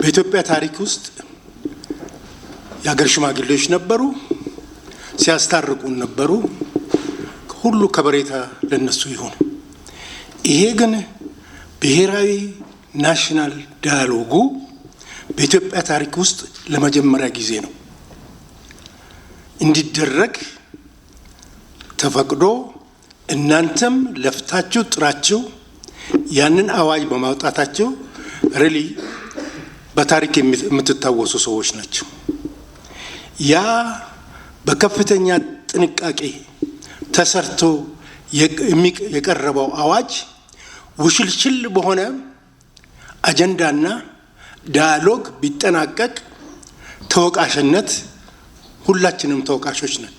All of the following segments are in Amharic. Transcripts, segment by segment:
በኢትዮጵያ ታሪክ ውስጥ የሀገር ሽማግሌዎች ነበሩ፣ ሲያስታርቁን ነበሩ። ሁሉ ከበሬታ ለነሱ ይሁን። ይሄ ግን ብሔራዊ ናሽናል ዳያሎጉ በኢትዮጵያ ታሪክ ውስጥ ለመጀመሪያ ጊዜ ነው እንዲደረግ ተፈቅዶ እናንተም ለፍታችሁ ጥራችሁ ያንን አዋጅ በማውጣታችሁ ሪሊ በታሪክ የምትታወሱ ሰዎች ናቸው። ያ በከፍተኛ ጥንቃቄ ተሰርቶ የቀረበው አዋጅ ውሽልሽል በሆነ አጀንዳና ዳያሎግ ቢጠናቀቅ ተወቃሽነት ሁላችንም ተወቃሾች ነን።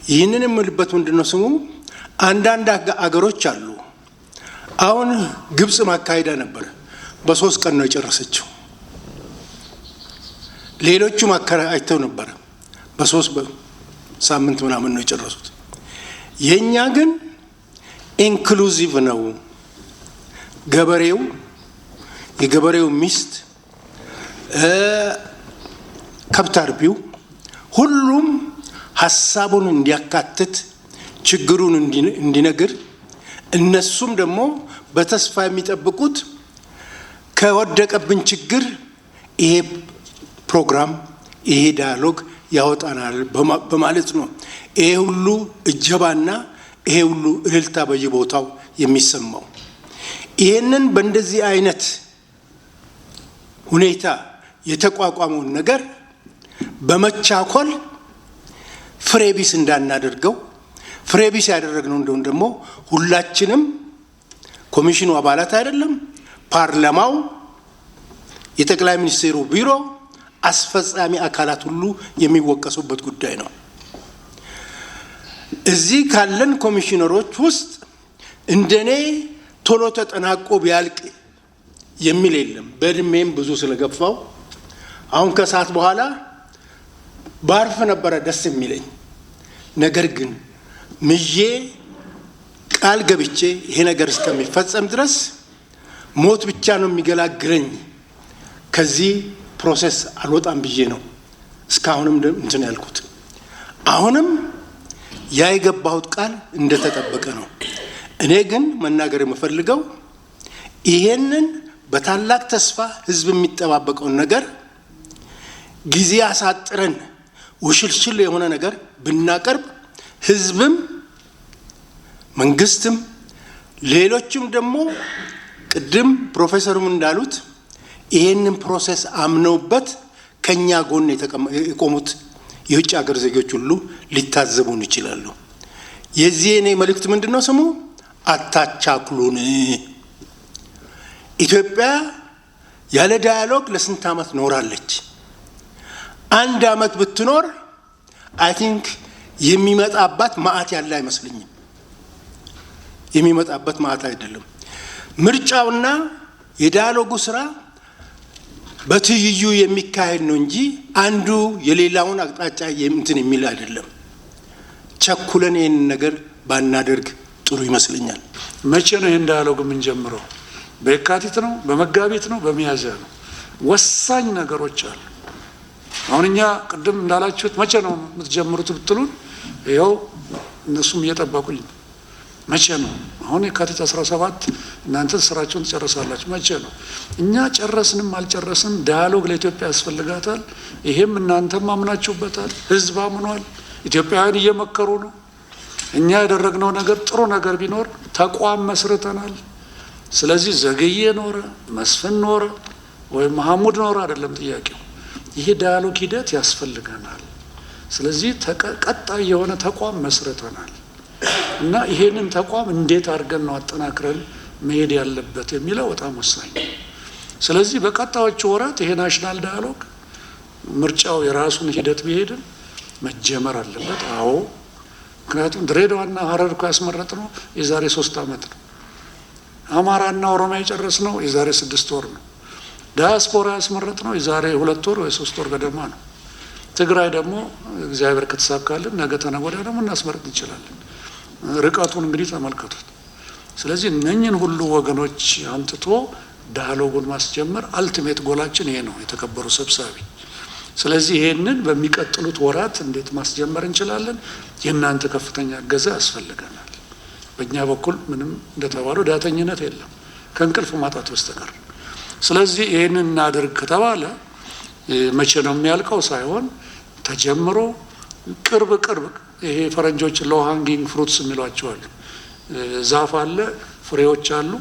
ይህንን የምልበት ምንድነው ስሙ አንዳንድ አገሮች አሉ። አሁን ግብጽ ማካሄዳ ነበር፣ በ3 ቀን ነው የጨረሰችው። ሌሎቹ ማካሄዳቸው ነበር፣ በ3 ሳምንት ምናምን ነው የጨረሱት። የኛ ግን ኢንክሉሲቭ ነው። ገበሬው፣ የገበሬው ሚስት፣ ከብት አርቢው ሁሉም ሀሳቡን እንዲያካትት ችግሩን እንዲነግር እነሱም ደግሞ በተስፋ የሚጠብቁት ከወደቀብን ችግር ይሄ ፕሮግራም ይሄ ዳያሎግ ያወጣናል በማለት ነው። ይሄ ሁሉ እጀባና ይሄ ሁሉ እልልታ በየቦታው የሚሰማው። ይሄንን በእንደዚህ አይነት ሁኔታ የተቋቋመውን ነገር በመቻኮል ፍሬቢስ እንዳናደርገው። ፍሬቢስ ያደረግነው እንደሆነ ደግሞ ሁላችንም ኮሚሽኑ አባላት አይደለም፣ ፓርላማው፣ የጠቅላይ ሚኒስትሩ ቢሮ፣ አስፈጻሚ አካላት ሁሉ የሚወቀሱበት ጉዳይ ነው። እዚህ ካለን ኮሚሽነሮች ውስጥ እንደኔ ቶሎ ተጠናቆ ቢያልቅ የሚል የለም። በእድሜም ብዙ ስለገፋው አሁን ከሰዓት በኋላ ባርፍ ነበረ ደስ የሚለኝ። ነገር ግን ምዬ ቃል ገብቼ ይሄ ነገር እስከሚፈጸም ድረስ ሞት ብቻ ነው የሚገላግለኝ፣ ከዚህ ፕሮሰስ አልወጣም ብዬ ነው እስካሁንም እንትን ያልኩት። አሁንም ያ የገባሁት ቃል እንደተጠበቀ ነው። እኔ ግን መናገር የምፈልገው ይሄንን በታላቅ ተስፋ ህዝብ የሚጠባበቀውን ነገር ጊዜ አሳጥረን ውሽልሽል የሆነ ነገር ብናቀርብ ህዝብም መንግስትም ሌሎችም ደግሞ ቅድም ፕሮፌሰሩም እንዳሉት ይሄንን ፕሮሰስ አምነውበት ከኛ ጎን የቆሙት የውጭ ሀገር ዜጎች ሁሉ ሊታዘቡን ይችላሉ። የዚህ እኔ መልእክት ምንድነው ስሙ አታቻክሉን። ኢትዮጵያ ያለ ዳያሎግ ለስንት ዓመት ኖራለች? 1 ዓመት ብትኖር አይ ቲንክ የሚመጣባት ማአት ያለ አይመስልኝም። የሚመጣበት ማአት አይደለም። ምርጫውና የዳያሎጉ ስራ በትይዩ የሚካሄድ ነው እንጂ አንዱ የሌላውን አቅጣጫ እንትን የሚል አይደለም። ቸኩለን ይሄን ነገር ባናደርግ ጥሩ ይመስለኛል። መቼ ነው ይሄን ዳያሎግ የምንጀምረው? በየካቲት ነው? በመጋቢት ነው? በሚያዝያ ነው? ወሳኝ ነገሮች አሉ። አሁን እኛ ቅድም እንዳላችሁት መቼ ነው የምትጀምሩት ብትሉን ይኸው እነሱም እየጠበቁኝ ነው። መቼ ነው? አሁን የካቲት 17 እናንተ ስራችሁን ትጨርሳላችሁ። መቼ ነው? እኛ ጨረስንም አልጨረስንም ዳያሎግ ለኢትዮጵያ ያስፈልጋታል። ይሄም እናንተም አምናችሁበታል፣ ህዝብ አምኗል፣ ኢትዮጵያውያን እየመከሩ ነው። እኛ ያደረግነው ነገር ጥሩ ነገር ቢኖር ተቋም መስርተናል። ስለዚህ ዘገየ ኖረ መስፍን ኖረ ወይ መሐሙድ ኖረ አይደለም ጥያቄው። ይሄ ዳያሎግ ሂደት ያስፈልገናል። ስለዚህ ቀጣይ የሆነ ተቋም መስርተናል እና ይሄንን ተቋም እንዴት አድርገን ነው አጠናክረን መሄድ ያለበት የሚለው በጣም ወሳኝ ነው። ስለዚህ በቀጣዮቹ ወራት ይሄ ናሽናል ዳያሎግ ምርጫው የራሱን ሂደት ቢሄድም መጀመር አለበት። አዎ፣ ምክንያቱም ድሬዳዋና ሀረር እኮ ያስመረጥነው የዛሬ 3 ዓመት ነው። አማራና ኦሮሚያ የጨረስነው የዛሬ 6 ወር ነው። ዳያስፖራ ያስመረጥነው የዛሬ 2 ወር ወይ 3 ወር ገደማ ነው። ትግራይ ደግሞ እግዚአብሔር ከተሳካልን ነገ ተነገ ወዲያ ደግሞ እናስመረጥ እንችላለን። ርቀቱን እንግዲህ ተመልከቱት። ስለዚህ እነኝን ሁሉ ወገኖች አምጥቶ ዳያሎጉን ማስጀመር አልቲሜት ጎላችን ይሄ ነው የተከበሩ ሰብሳቢ። ስለዚህ ይሄንን በሚቀጥሉት ወራት እንዴት ማስጀመር እንችላለን? የእናንተ ከፍተኛ እገዛ ያስፈልገናል። በእኛ በኩል ምንም እንደተባለው ዳተኝነት የለም ከእንቅልፍ ማጣት በስተቀር። ስለዚህ ይሄንን እናድርግ ከተባለ መቼ ነው የሚያልቀው ሳይሆን ተጀምሮ ቅርብ ይሄ ፈረንጆች ሎው ሃንጊንግ ፍሩትስ የሚሏቸው አሉ። ዛፍ አለ፣ ፍሬዎች አሉ፣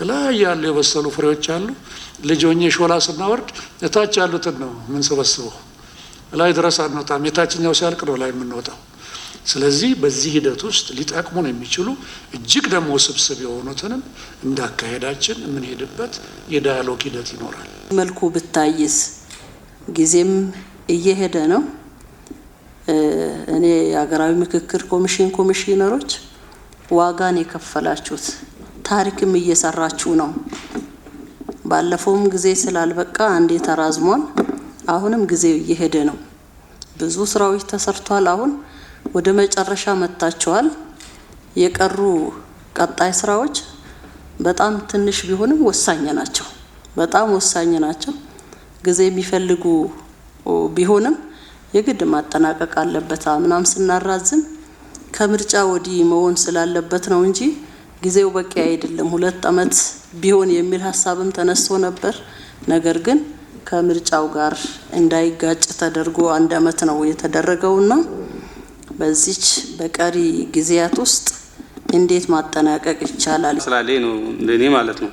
ላይ ያሉ የበሰሉ ፍሬዎች አሉ። ልጅ ሆኜ ሾላ ስናወርድ እታች ያሉትን ነው የምንሰበስበው፣ ላይ ድረስ አንወጣም። የታችኛው ሲያልቅ ነው ላይ የምንወጣው። ስለዚህ በዚህ ሂደት ውስጥ ሊጠቅሙን የሚችሉ እጅግ ደግሞ ውስብስብ የሆኑትንም እንዳካሄዳችን የምንሄድበት የዳያሎግ ሂደት ይኖራል። መልኩ ብታይስ ጊዜም እየሄደ ነው። እኔ የሀገራዊ ምክክር ኮሚሽነሮች ዋጋን የከፈላችሁት ታሪክም እየሰራችሁ ነው። ባለፈውም ጊዜ ስላልበቃ አንዴ ተራዝሟል። አሁንም ጊዜው እየሄደ ነው። ብዙ ስራዎች ተሰርቷል። አሁን ወደ መጨረሻ መጣችኋል። የቀሩ ቀጣይ ስራዎች በጣም ትንሽ ቢሆንም ወሳኝ ናቸው። በጣም ወሳኝ ናቸው። ጊዜ የሚፈልጉ ቢሆንም የግድ ማጠናቀቅ አለበት። አምናም ስናራዝም ከምርጫ ወዲህ መሆን ስላለበት ነው እንጂ ጊዜው በቂ አይደለም። 2 አመት ቢሆን የሚል ሀሳብም ተነስቶ ነበር። ነገር ግን ከምርጫው ጋር እንዳይጋጭ ተደርጎ 1 አመት ነው የተደረገውና በዚች በቀሪ ጊዜያት ውስጥ እንዴት ማጠናቀቅ ይቻላል ስላለ ነው እንደኔ ማለት ነው።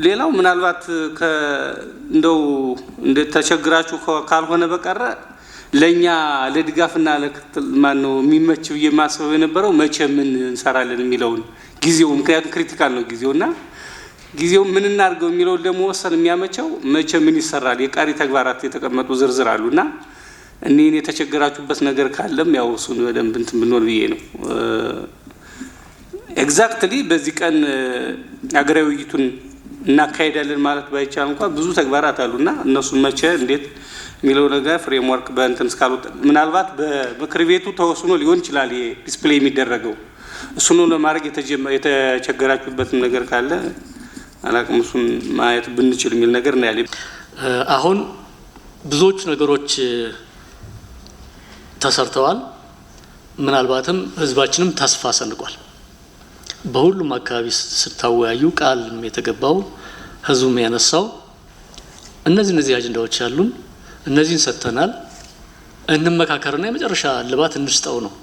ሌላው ምናልባት እንደው እንደተቸግራችሁ ካልሆነ በቀረ ለኛ ለድጋፍና ለክትል ማነው የሚመቸው የማስበው የነበረው መቼ ምን እንሰራለን የሚለውን ጊዜው፣ ምክንያቱም ክሪቲካል ነው ጊዜውና ጊዜው ምን እናርገው የሚለው ደግሞ ወሰን የሚያመቸው መቼ ምን ይሰራል የቃሪ ተግባራት የተቀመጡ ዝርዝር አሉና እኔን የተቸገራችሁበት ነገር ካለም ያው እሱን በደንብ እንትን ብንወር ብዬ ነው። ኤግዛክትሊ በዚህ ቀን አገራዊ ውይይቱን እናካሄዳለን ማለት ባይቻል እንኳን ብዙ ተግባራት አሉና እነሱን መቼ እንዴት የሚለው ነገር ፍሬምወርክ በእንትን እስካልወጣ ምናልባት በምክር ቤቱ ተወስኖ ሊሆን ይችላል ዲስፕሌይ የሚደረገው። እሱን ለማድረግ የተቸገራችሁበት ነገር ካለ አላቅም እሱን ማየት ብንችል የሚል ነገር ነው ያለኝ። አሁን ብዙዎች ነገሮች ተሰርተዋል። ምናልባትም ህዝባችንም ተስፋ ሰንቋል። በሁሉም አካባቢ ስታወያዩ ቃል የተገባው ህዝቡም ያነሳው እነዚህ አጀንዳዎች አሉን፣ እነዚህን ሰጥተናል፣ እንመካከርና የመጨረሻ ልባት እንስጠው ነው።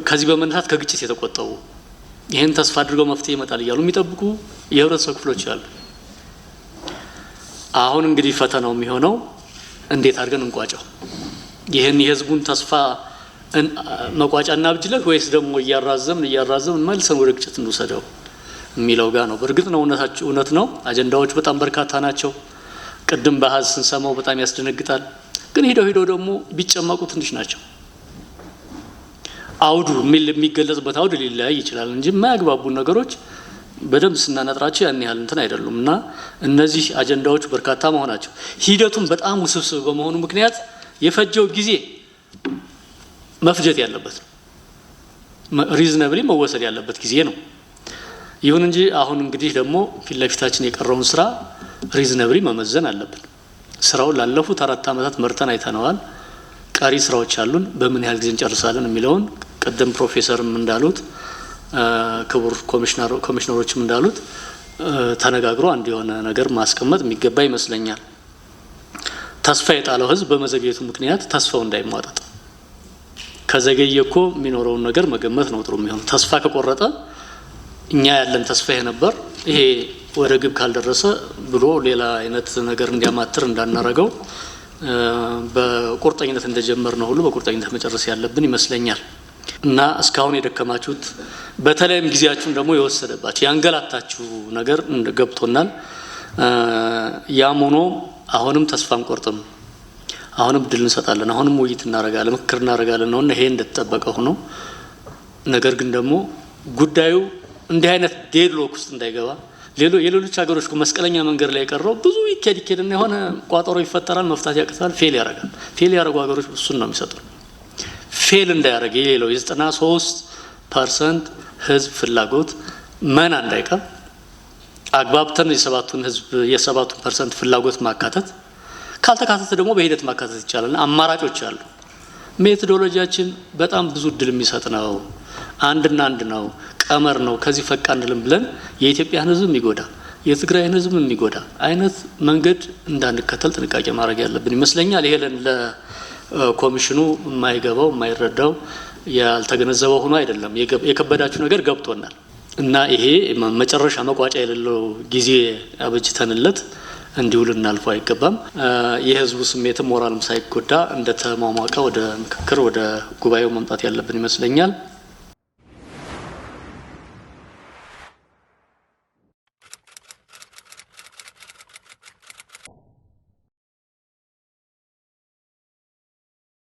ከዚህ በመነሳት ከግጭት የተቆጠቡ ይህን ተስፋ አድርገው መፍትሄ ይመጣል እያሉ የሚጠብቁ የህብረተሰብ ክፍሎች አሉ። አሁን እንግዲህ ፈተናው የሚሆነው እንዴት አድርገን እንቋጨው፣ ይህን የህዝቡን ተስፋ መቋጫ እናብጅለት ወይስ ደግሞ እያራዘምን መልሰን ወደ ግጭት እንውሰደው የሚለው ጋር ነው። በእርግጥ ነው እውነት ነው አጀንዳዎች በጣም በርካታ ናቸው። ቅድም በአሃዝ ስንሰማው በጣም ያስደነግጣል። ግን ሄደው ደግሞ ቢጨመቁ ትንሽ ናቸው። አውዱ የሚገለጽበት አውድ ሊለያይ ይችላል እንጂ የማያግባቡ ነገሮች በደንብ ስናነጥራቸው ያን ያህል እንትን አይደሉም እና እነዚህ አጀንዳዎች በርካታ መሆናቸው ሂደቱን በጣም ውስብስብ በመሆኑ ምክንያት የፈጀው ጊዜ መፍጀት ያለበት ነው፣ ሪዝነብሊ መወሰድ ያለበት ጊዜ ነው። ይሁን እንጂ አሁን እንግዲህ ደግሞ ፊት ለፊታችን የቀረውን ስራ ሪዝነብሊ መመዘን አለብን። ስራውን ላለፉት 4 አመታት መርተን አይተነዋል። ቀሪ ስራዎች አሉን። በምን ያህል ጊዜ እንጨርሳለን የሚለውን ቀደም ፕሮፌሰርም እንዳሉት ክቡር ኮሚሽነሮችም እንዳሉት ተነጋግሮ አንድ የሆነ ነገር ማስቀመጥ የሚገባ ይመስለኛል። ተስፋ የጣለው ህዝብ በመዘግየቱ ምክንያት ተስፋው እንዳይሟጠጥ ከዘገየ እኮ የሚኖረውን ነገር መገመት ነው ጥሩ የሚሆነው። ተስፋ ከቆረጠ እኛ ያለን ተስፋ ይሄ ነበር፣ ይሄ ወደ ግብ ካልደረሰ ብሎ ሌላ አይነት ነገር እንዲያማትር እንዳናረገው በቁርጠኝነት እንደጀመርነው ሁሉ በቁርጠኝነት መጨረስ ያለብን ይመስለኛል። እና እስካሁን የደከማችሁት በተለይም ጊዜያችሁን ደግሞ የወሰደባችሁ ያንገላታችሁ ነገር ገብቶናል። ያም ሆኖ አሁንም ተስፋ አንቆርጥም፣ አሁንም ድል እንሰጣለን፣ አሁንም ውይይት እናረጋለን፣ ምክክር እናረጋለን ነው እና ይሄ እንደተጠበቀ ሆኖ ነገር ግን ደግሞ ጉዳዩ እንዲህ አይነት ዴድሎክ ውስጥ እንዳይገባ የሌሎች ሀገሮች መስቀለኛ መንገድ ላይ የቀረው ብዙ ይኬድና የሆነ ቋጠሮ ይፈጠራል፣ መፍታት ያቅታል፣ ፌል ያደርጋል። ፌል ያደረጉ ሀገሮች እሱን ነው የሚሰጡ። ፌል እንዳያደርግ የሌለው የ93 ፐርሰንት ህዝብ ፍላጎት መና እንዳይቀር አግባብተን የሰባቱን ፐርሰንት ፍላጎት ማካተት ካልተካተተ ደግሞ በሂደት ማካተት ይቻላል። አማራጮች አሉ። ሜቶዶሎጂያችን በጣም ብዙ እድል የሚሰጥ ነው። አንድና አንድ ነው፣ ቀመር ነው። ከዚህ ፈቃ እንልም ብለን የኢትዮጵያን ህዝብ የሚጎዳ የትግራይን ህዝብ የሚጎዳ አይነት መንገድ እንዳንከተል ጥንቃቄ ማድረግ ያለብን ይመስለኛል። ይሄ ለኮሚሽኑ የማይገባው የማይረዳው ያልተገነዘበው ሆኖ አይደለም። የከበዳችሁ ነገር ገብቶናል እና ይሄ መጨረሻ መቋጫ የሌለው ጊዜ አበጅተንለት እንዲሁ ልናልፈው አይገባም። የህዝቡ ስሜትም ሞራልም ሳይጎዳ እንደተሟሟቀ ወደ ምክክር ወደ ጉባኤው መምጣት ያለብን ይመስለኛል።